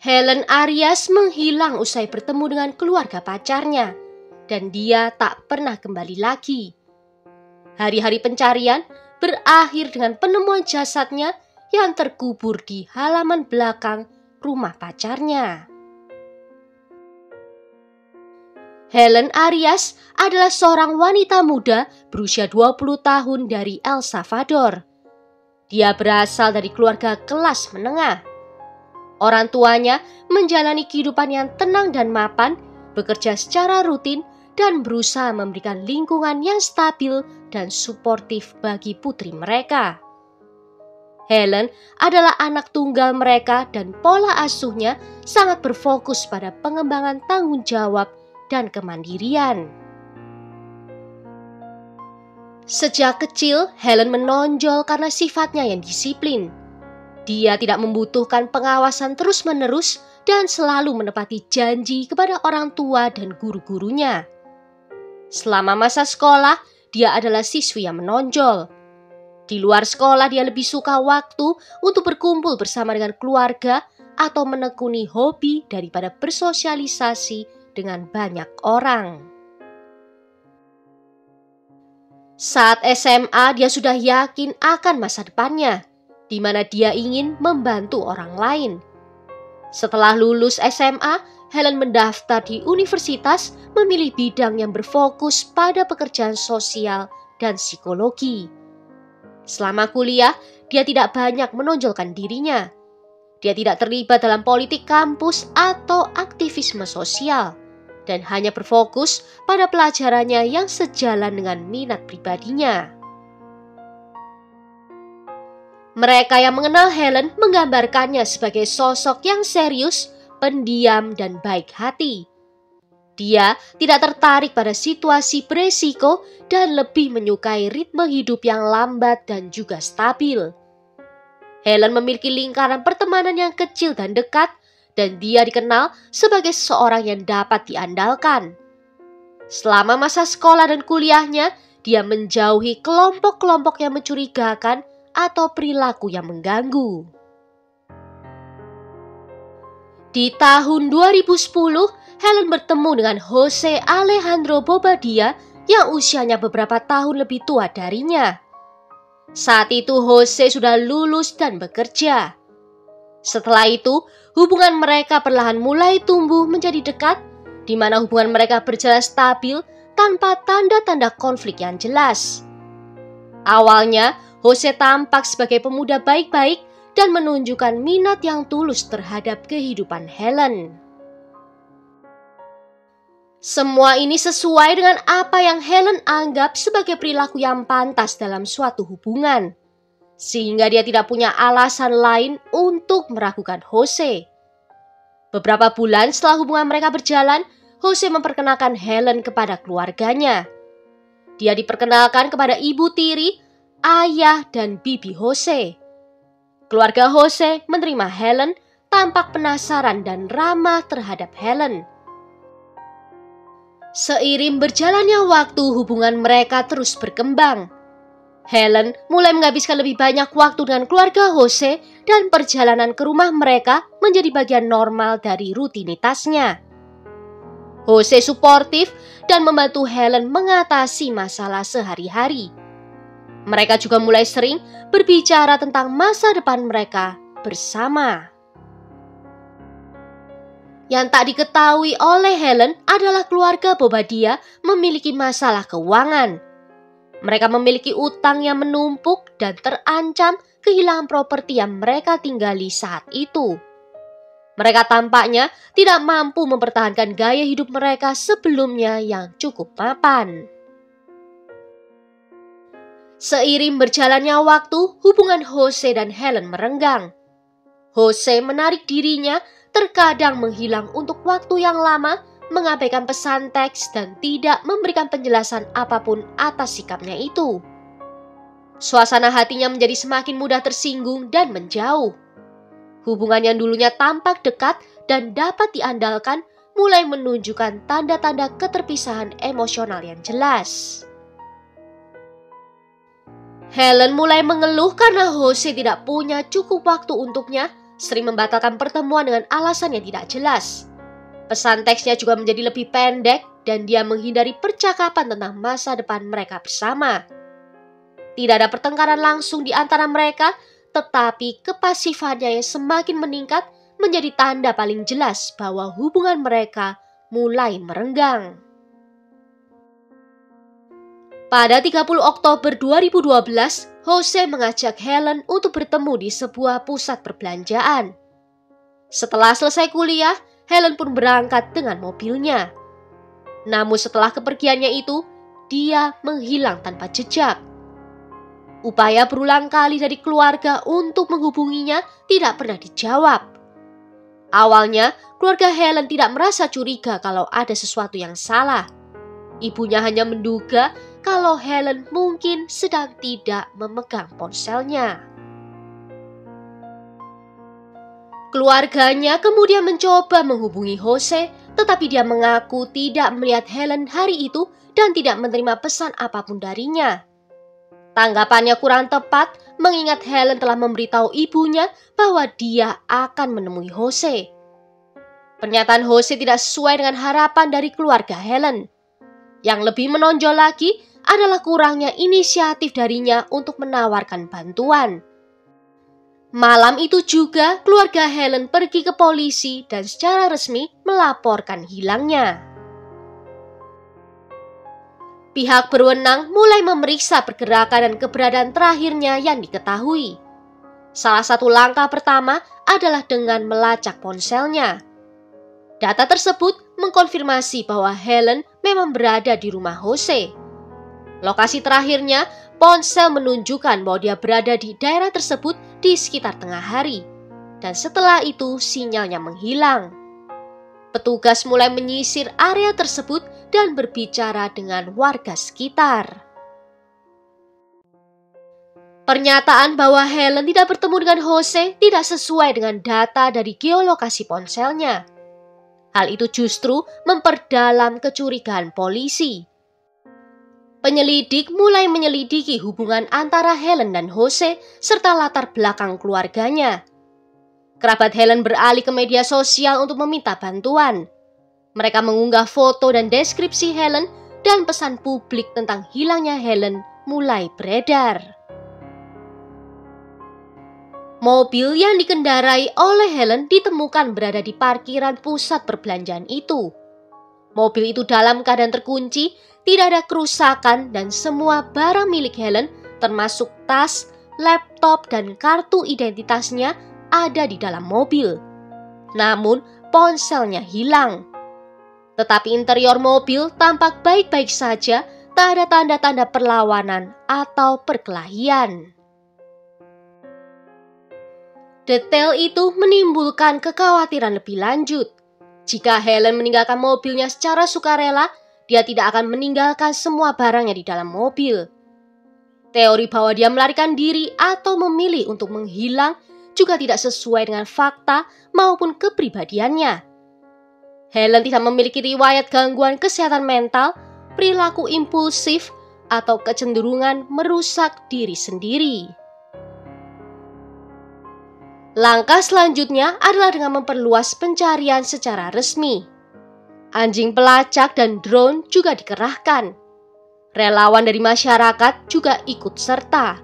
Helen Arias menghilang usai bertemu dengan keluarga pacarnya, dan dia tak pernah kembali lagi. Hari-hari pencarian berakhir dengan penemuan jasadnya yang terkubur di halaman belakang rumah pacarnya. Helen Arias adalah seorang wanita muda berusia 20 tahun dari El Salvador. Dia berasal dari keluarga kelas menengah. Orang tuanya menjalani kehidupan yang tenang dan mapan, bekerja secara rutin, dan berusaha memberikan lingkungan yang stabil dan suportif bagi putri mereka. Helen adalah anak tunggal mereka dan pola asuhnya sangat berfokus pada pengembangan tanggung jawab dan kemandirian. Sejak kecil, Helen menonjol karena sifatnya yang disiplin. Dia tidak membutuhkan pengawasan terus-menerus dan selalu menepati janji kepada orang tua dan guru-gurunya. Selama masa sekolah, dia adalah siswi yang menonjol. Di luar sekolah, dia lebih suka waktu untuk berkumpul bersama dengan keluarga atau menekuni hobi daripada bersosialisasi dengan banyak orang. Saat SMA, dia sudah yakin akan masa depannya, di mana dia ingin membantu orang lain. Setelah lulus SMA, Helen mendaftar di universitas memilih bidang yang berfokus pada pekerjaan sosial dan psikologi. Selama kuliah, dia tidak banyak menonjolkan dirinya. Dia tidak terlibat dalam politik kampus atau aktivisme sosial, dan hanya berfokus pada pelajarannya yang sejalan dengan minat pribadinya. Mereka yang mengenal Helen menggambarkannya sebagai sosok yang serius, pendiam, dan baik hati. Dia tidak tertarik pada situasi beresiko dan lebih menyukai ritme hidup yang lambat dan juga stabil. Helen memiliki lingkaran pertemanan yang kecil dan dekat, dan dia dikenal sebagai seseorang yang dapat diandalkan. Selama masa sekolah dan kuliahnya, dia menjauhi kelompok-kelompok yang mencurigakan atau perilaku yang mengganggu. Di tahun 2010, Helen bertemu dengan Jose Alejandro Bobadilla yang usianya beberapa tahun lebih tua darinya. Saat itu Jose sudah lulus dan bekerja. Setelah itu, hubungan mereka perlahan mulai tumbuh menjadi dekat, di mana hubungan mereka berjalan stabil tanpa tanda-tanda konflik yang jelas. Awalnya, Jose tampak sebagai pemuda baik-baik dan menunjukkan minat yang tulus terhadap kehidupan Helen. Semua ini sesuai dengan apa yang Helen anggap sebagai perilaku yang pantas dalam suatu hubungan, sehingga dia tidak punya alasan lain untuk meragukan Jose. Beberapa bulan setelah hubungan mereka berjalan, Jose memperkenalkan Helen kepada keluarganya. Dia diperkenalkan kepada ibu tiri, ayah, dan bibi Jose. Keluarga Jose menerima Helen, tampak penasaran dan ramah terhadap Helen. Seiring berjalannya waktu, hubungan mereka terus berkembang. Helen mulai menghabiskan lebih banyak waktu dengan keluarga Jose dan perjalanan ke rumah mereka menjadi bagian normal dari rutinitasnya. Jose suportif dan membantu Helen mengatasi masalah sehari-hari. Mereka juga mulai sering berbicara tentang masa depan mereka bersama. Yang tak diketahui oleh Helen adalah keluarga Bobadilla memiliki masalah keuangan. Mereka memiliki utang yang menumpuk dan terancam kehilangan properti yang mereka tinggali saat itu. Mereka tampaknya tidak mampu mempertahankan gaya hidup mereka sebelumnya yang cukup mapan. Seiring berjalannya waktu, hubungan Jose dan Helen merenggang. Jose menarik dirinya, terkadang menghilang untuk waktu yang lama, mengabaikan pesan teks dan tidak memberikan penjelasan apapun atas sikapnya itu. Suasana hatinya menjadi semakin mudah tersinggung dan menjauh. Hubungan yang dulunya tampak dekat dan dapat diandalkan mulai menunjukkan tanda-tanda keterpisahan emosional yang jelas. Helen mulai mengeluh karena Jose tidak punya cukup waktu untuknya sering membatalkan pertemuan dengan alasan yang tidak jelas. Pesan teksnya juga menjadi lebih pendek dan dia menghindari percakapan tentang masa depan mereka bersama. Tidak ada pertengkaran langsung di antara mereka, tetapi kepasifannya yang semakin meningkat menjadi tanda paling jelas bahwa hubungan mereka mulai merenggang. Pada 30 Oktober 2012, Jose mengajak Helen untuk bertemu di sebuah pusat perbelanjaan. Setelah selesai kuliah, Helen pun berangkat dengan mobilnya. Namun setelah kepergiannya itu, dia menghilang tanpa jejak. Upaya berulang kali dari keluarga untuk menghubunginya tidak pernah dijawab. Awalnya, keluarga Helen tidak merasa curiga kalau ada sesuatu yang salah. Ibunya hanya menduga kalau Helen mungkin sedang tidak memegang ponselnya. Keluarganya kemudian mencoba menghubungi Jose, tetapi dia mengaku tidak melihat Helen hari itu dan tidak menerima pesan apapun darinya. Tanggapannya kurang tepat mengingat Helen telah memberitahu ibunya bahwa dia akan menemui Jose. Pernyataan Jose tidak sesuai dengan harapan dari keluarga Helen. Yang lebih menonjol lagi adalah kurangnya inisiatif darinya untuk menawarkan bantuan. Malam itu juga keluarga Helen pergi ke polisi dan secara resmi melaporkan hilangnya. Pihak berwenang mulai memeriksa pergerakan dan keberadaan terakhirnya yang diketahui. Salah satu langkah pertama adalah dengan melacak ponselnya. Data tersebut mengkonfirmasi bahwa Helen memang berada di rumah Jose. Lokasi terakhirnya, ponsel menunjukkan bahwa dia berada di daerah tersebut di sekitar tengah hari. Dan setelah itu sinyalnya menghilang. Petugas mulai menyisir area tersebut dan berbicara dengan warga sekitar. Pernyataan bahwa Helen tidak bertemu dengan Jose tidak sesuai dengan data dari geolokasi ponselnya. Hal itu justru memperdalam kecurigaan polisi. Penyelidik mulai menyelidiki hubungan antara Helen dan Jose serta latar belakang keluarganya. Kerabat Helen beralih ke media sosial untuk meminta bantuan. Mereka mengunggah foto dan deskripsi Helen dan pesan publik tentang hilangnya Helen mulai beredar. Mobil yang dikendarai oleh Helen ditemukan berada di parkiran pusat perbelanjaan itu. Mobil itu dalam keadaan terkunci, tidak ada kerusakan dan semua barang milik Helen termasuk tas, laptop dan kartu identitasnya ada di dalam mobil. Namun ponselnya hilang. Tetapi interior mobil tampak baik-baik saja, tak ada tanda-tanda perlawanan atau perkelahian. Detail itu menimbulkan kekhawatiran lebih lanjut. Jika Helen meninggalkan mobilnya secara sukarela, dia tidak akan meninggalkan semua barangnya di dalam mobil. Teori bahwa dia melarikan diri atau memilih untuk menghilang juga tidak sesuai dengan fakta maupun kepribadiannya. Helen tidak memiliki riwayat gangguan kesehatan mental, perilaku impulsif, atau kecenderungan merusak diri sendiri. Langkah selanjutnya adalah dengan memperluas pencarian secara resmi. Anjing pelacak dan drone juga dikerahkan. Relawan dari masyarakat juga ikut serta.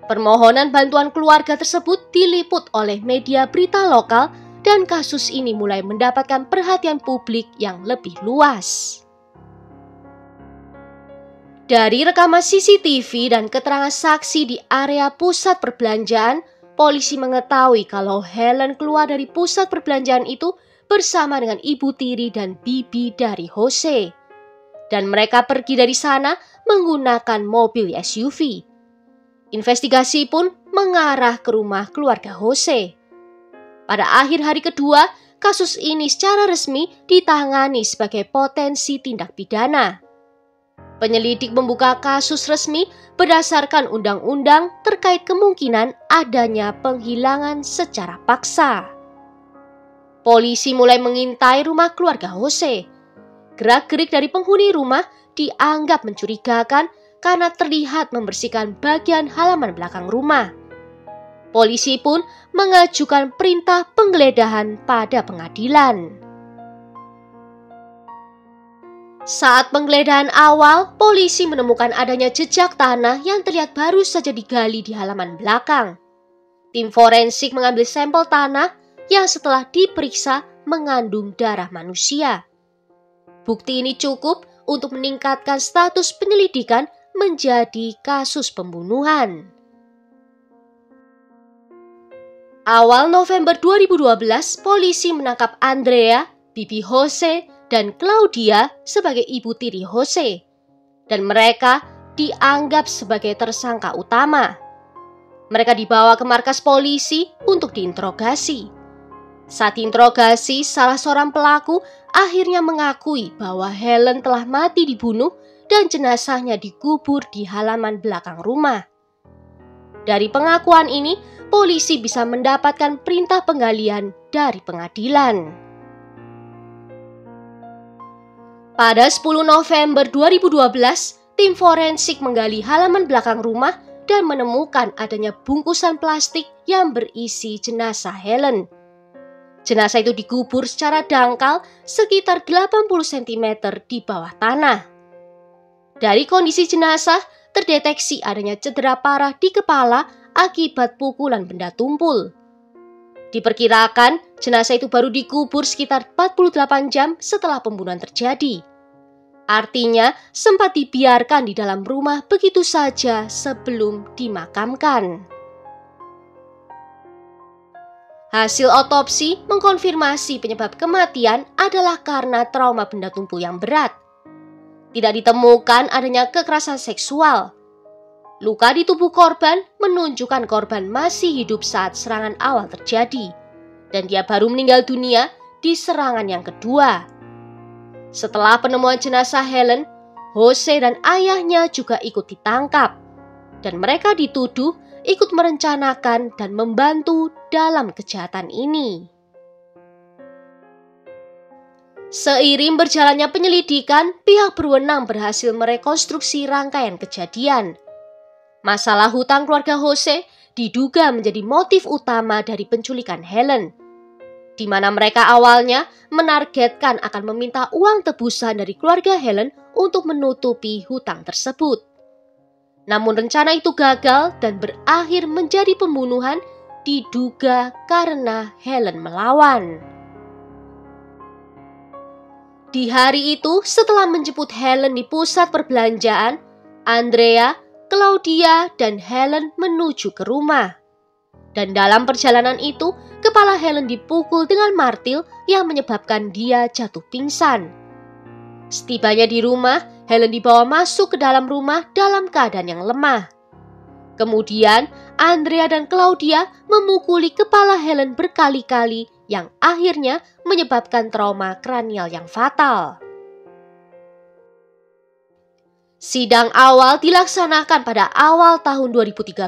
Permohonan bantuan keluarga tersebut diliput oleh media berita lokal dan kasus ini mulai mendapatkan perhatian publik yang lebih luas. Dari rekaman CCTV dan keterangan saksi di area pusat perbelanjaan, polisi mengetahui kalau Helen keluar dari pusat perbelanjaan itu bersama dengan ibu tiri dan bibi dari Jose. Dan mereka pergi dari sana menggunakan mobil SUV. Investigasi pun mengarah ke rumah keluarga Jose. Pada akhir hari kedua, kasus ini secara resmi ditangani sebagai potensi tindak pidana. Penyelidik membuka kasus resmi berdasarkan undang-undang terkait kemungkinan adanya penghilangan secara paksa. Polisi mulai mengintai rumah keluarga Jose. Gerak-gerik dari penghuni rumah dianggap mencurigakan karena terlihat membersihkan bagian halaman belakang rumah. Polisi pun mengajukan perintah penggeledahan pada pengadilan. Saat penggeledahan awal, polisi menemukan adanya jejak tanah yang terlihat baru saja digali di halaman belakang. Tim forensik mengambil sampel tanah yang setelah diperiksa mengandung darah manusia. Bukti ini cukup untuk meningkatkan status penyelidikan menjadi kasus pembunuhan. Awal November 2012, polisi menangkap Andrea, bibi Jose, dan Claudia sebagai ibu tiri Jose. Dan mereka dianggap sebagai tersangka utama. Mereka dibawa ke markas polisi untuk diinterogasi. Saat diinterogasi, salah seorang pelaku akhirnya mengakui bahwa Helen telah mati dibunuh dan jenazahnya dikubur di halaman belakang rumah. Dari pengakuan ini, polisi bisa mendapatkan perintah penggalian dari pengadilan. Pada 10 November 2012, tim forensik menggali halaman belakang rumah dan menemukan adanya bungkusan plastik yang berisi jenazah Helen. Jenazah itu dikubur secara dangkal sekitar 80 cm di bawah tanah. Dari kondisi jenazah, terdeteksi adanya cedera parah di kepala akibat pukulan benda tumpul. Diperkirakan jenazah itu baru dikubur sekitar 48 jam setelah pembunuhan terjadi. Artinya sempat dibiarkan di dalam rumah begitu saja sebelum dimakamkan. Hasil otopsi mengkonfirmasi penyebab kematian adalah karena trauma benda tumpul yang berat. Tidak ditemukan adanya kekerasan seksual. Luka di tubuh korban menunjukkan korban masih hidup saat serangan awal terjadi, dan dia baru meninggal dunia di serangan yang kedua. Setelah penemuan jenazah Helen, Jose dan ayahnya juga ikut ditangkap, dan mereka dituduh ikut merencanakan dan membantu dalam kejahatan ini. Seiring berjalannya penyelidikan, pihak berwenang berhasil merekonstruksi rangkaian kejadian. Masalah hutang keluarga Jose diduga menjadi motif utama dari penculikan Helen, di mana mereka awalnya menargetkan akan meminta uang tebusan dari keluarga Helen untuk menutupi hutang tersebut. Namun rencana itu gagal dan berakhir menjadi pembunuhan diduga karena Helen melawan. Di hari itu, setelah menjemput Helen di pusat perbelanjaan, Andrea, Claudia, dan Helen menuju ke rumah. Dan dalam perjalanan itu, kepala Helen dipukul dengan martil yang menyebabkan dia jatuh pingsan. Setibanya di rumah, Helen dibawa masuk ke dalam rumah dalam keadaan yang lemah. Kemudian, Andrea dan Claudia memukuli kepala Helen berkali-kali yang akhirnya menyebabkan trauma kranial yang fatal. Sidang awal dilaksanakan pada awal tahun 2013.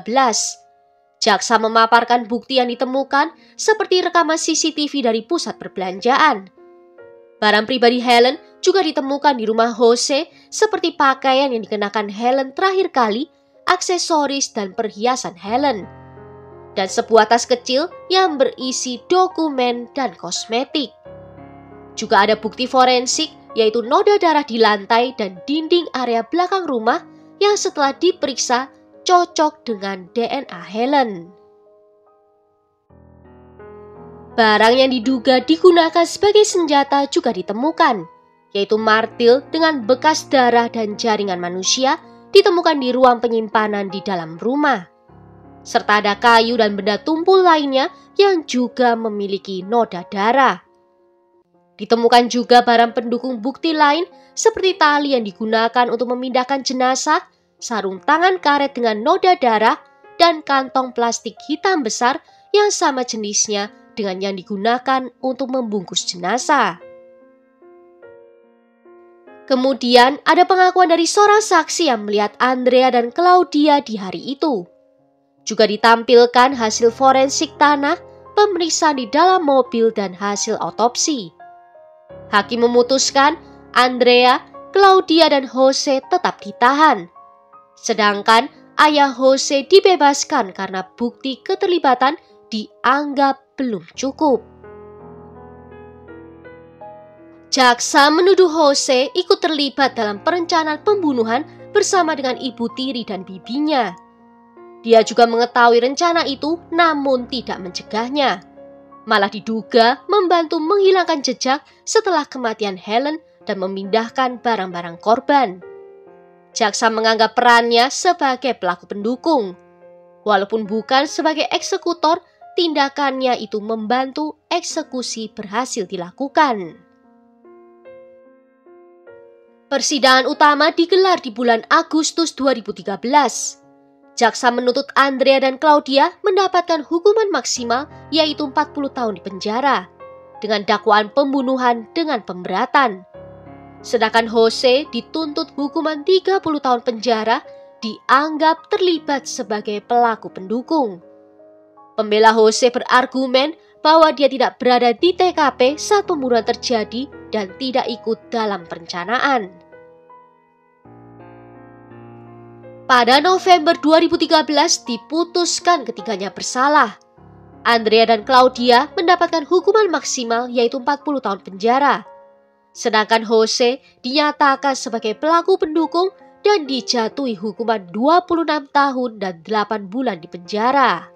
Jaksa memaparkan bukti yang ditemukan seperti rekaman CCTV dari pusat perbelanjaan. Barang pribadi Helen juga ditemukan di rumah Jose seperti pakaian yang dikenakan Helen terakhir kali, aksesoris dan perhiasan Helen, dan sebuah tas kecil yang berisi dokumen dan kosmetik. Juga ada bukti forensik yaitu noda darah di lantai dan dinding area belakang rumah yang setelah diperiksa cocok dengan DNA Helen. Barang yang diduga digunakan sebagai senjata juga ditemukan, yaitu martil dengan bekas darah dan jaringan manusia ditemukan di ruang penyimpanan di dalam rumah, serta ada kayu dan benda tumpul lainnya yang juga memiliki noda darah. Ditemukan juga barang pendukung bukti lain seperti tali yang digunakan untuk memindahkan jenazah, sarung tangan karet dengan noda darah, dan kantong plastik hitam besar yang sama jenisnya dengan yang digunakan untuk membungkus jenazah. Kemudian ada pengakuan dari seorang saksi yang melihat Andrea dan Claudia di hari itu. Juga ditampilkan hasil forensik tanah, pemeriksaan di dalam mobil, dan hasil otopsi. Hakim memutuskan Andrea, Claudia, dan Jose tetap ditahan. Sedangkan ayah Jose dibebaskan karena bukti keterlibatan dianggap belum cukup. Jaksa menuduh Jose ikut terlibat dalam perencanaan pembunuhan bersama dengan ibu tiri dan bibinya. Dia juga mengetahui rencana itu namun tidak mencegahnya. Malah diduga membantu menghilangkan jejak setelah kematian Helen dan memindahkan barang-barang korban. Jaksa menganggap perannya sebagai pelaku pendukung. Walaupun bukan sebagai eksekutor, tindakannya itu membantu eksekusi berhasil dilakukan. Persidangan utama digelar di bulan Agustus 2013. Jaksa menuntut Andrea dan Claudia mendapatkan hukuman maksimal yaitu 40 tahun di penjara dengan dakwaan pembunuhan dengan pemberatan. Sedangkan Jose dituntut hukuman 30 tahun penjara dianggap terlibat sebagai pelaku pendukung. Pembela Jose berargumen bahwa dia tidak berada di TKP saat pembunuhan terjadi dan tidak ikut dalam perencanaan. Pada November 2013 diputuskan ketiganya bersalah. Andrea dan Claudia mendapatkan hukuman maksimal yaitu 40 tahun penjara. Sedangkan Jose dinyatakan sebagai pelaku pendukung dan dijatuhi hukuman 26 tahun dan 8 bulan di penjara.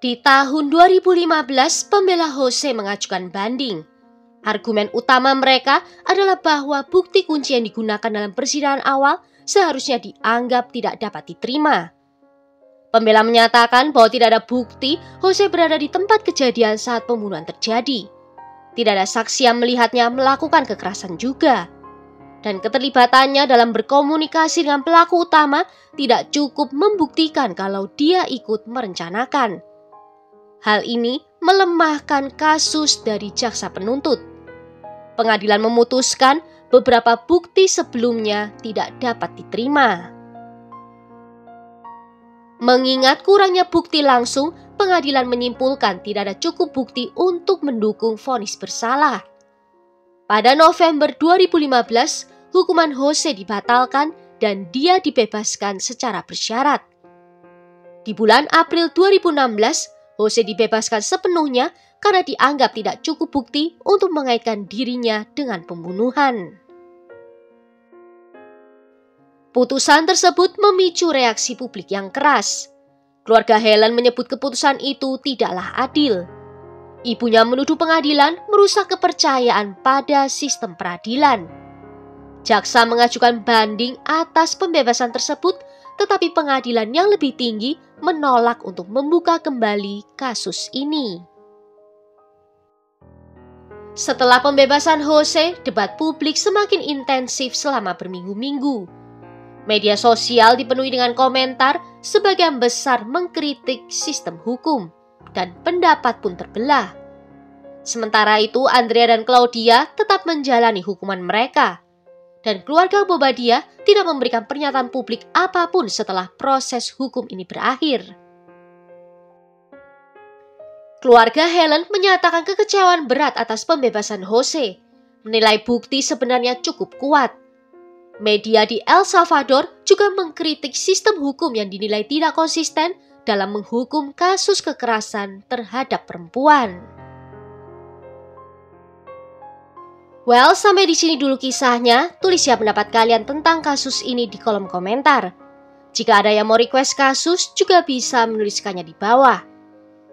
Di tahun 2015, pembela Jose mengajukan banding. Argumen utama mereka adalah bahwa bukti kunci yang digunakan dalam persidangan awal seharusnya dianggap tidak dapat diterima. Pembela menyatakan bahwa tidak ada bukti Jose berada di tempat kejadian saat pembunuhan terjadi. Tidak ada saksi yang melihatnya melakukan kekerasan juga. Dan keterlibatannya dalam berkomunikasi dengan pelaku utama tidak cukup membuktikan kalau dia ikut merencanakan. Hal ini melemahkan kasus dari jaksa penuntut. Pengadilan memutuskan beberapa bukti sebelumnya tidak dapat diterima. Mengingat kurangnya bukti langsung, pengadilan menyimpulkan tidak ada cukup bukti untuk mendukung vonis bersalah. Pada November 2015, hukuman Jose dibatalkan dan dia dibebaskan secara bersyarat. Di bulan April 2016, Jose dibebaskan sepenuhnya karena dianggap tidak cukup bukti untuk mengaitkan dirinya dengan pembunuhan. Putusan tersebut memicu reaksi publik yang keras. Keluarga Helen menyebut keputusan itu tidaklah adil. Ibunya menuduh pengadilan merusak kepercayaan pada sistem peradilan. Jaksa mengajukan banding atas pembebasan tersebut, tetapi pengadilan yang lebih tinggi menolak untuk membuka kembali kasus ini. Setelah pembebasan Jose, debat publik semakin intensif selama berminggu-minggu. Media sosial dipenuhi dengan komentar, sebagian besar mengkritik sistem hukum, dan pendapat pun terbelah. Sementara itu, Andrea dan Claudia tetap menjalani hukuman mereka. Dan keluarga Bobadilla tidak memberikan pernyataan publik apapun setelah proses hukum ini berakhir. Keluarga Helen menyatakan kekecewaan berat atas pembebasan Jose, menilai bukti sebenarnya cukup kuat. Media di El Salvador juga mengkritik sistem hukum yang dinilai tidak konsisten dalam menghukum kasus kekerasan terhadap perempuan. Well, sampai di sini dulu kisahnya. Tulis ya pendapat kalian tentang kasus ini di kolom komentar. Jika ada yang mau request kasus, juga bisa menuliskannya di bawah.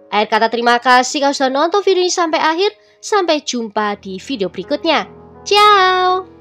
Akhir kata terima kasih kalau sudah nonton video ini sampai akhir. Sampai jumpa di video berikutnya. Ciao!